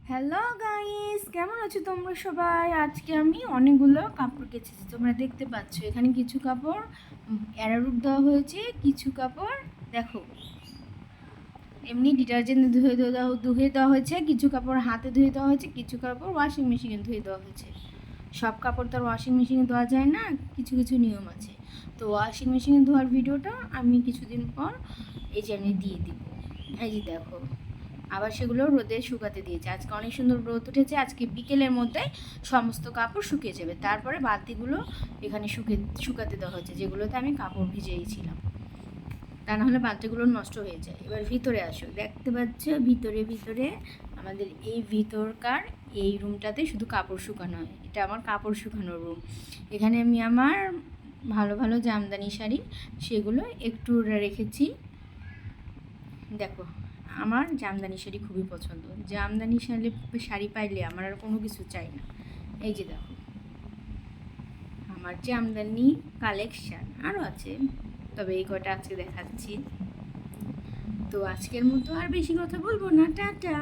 Hello guys, কেমন আছো তোমরা সবাই? আজকে আমি অনেকগুলো কাপড় কেচেছি, তোমরা দেখতে পাচ্ছ। এখানে কিছু কাপড় অ্যারারুট দেওয়া হয়েছে, কিছু কাপড় দেখো এমনি ডিটারজেন্ট ধুয়ে দেওয়া হয়েছে, কিছু কাপড় হাতে ধুয়ে দেওয়া হয়েছে, কিছু কাপড় ওয়াশিং মেশিনে ধুয়ে দেওয়া হয়েছে। সব কাপড় তো আর ওয়াশিং মেশিনে ধোয়া যায় না, কিছু কিছু নিয়ম আছে। তো ওয়াশিং মেশিনে ধোয়ার ভিডিওটা আমি কিছুদিন পর এই চ্যানেলে দিয়ে দিব। এই যে দেখো, আবার সেগুলো রোদে শুকাতে দিয়েছে। আজকে অনেক সুন্দর রোদ উঠেছে, আজকে বিকেলের মধ্যে সমস্ত কাপড় শুকিয়ে যাবে। তারপরে বালতিগুলো এখানে শুকাতে দেওয়া হয়েছে, যেগুলোতে আমি কাপড় ভিজিয়েছিলাম, তা না হলে বালতিগুলো নষ্ট হয়ে যায়। এবার ভিতরে আসো, দেখতে পাচ্ছ ভিতরে ভিতরে আমাদের এই ভিতরকার এই রুমটাতে শুধু কাপড় শুকানো হয়। এটা আমার কাপড় শুকানোর রুম। এখানে আমি আমার ভালো ভালো জামদানি শাড়ি সেগুলো একটু রেখেছি। দেখো, আমার জামদানি শাড়ি খুবই পছন্দ। জামদানি শাড়ি পাইলে আমার আর কোনো কিছু চাই না। এই যে দেখো আমার জামদানি কালেকশান আরও আছে, তবে এই কটা আজকে দেখাচ্ছি। তো আজকের মতো আর বেশি কথা বলবো না, টাটা।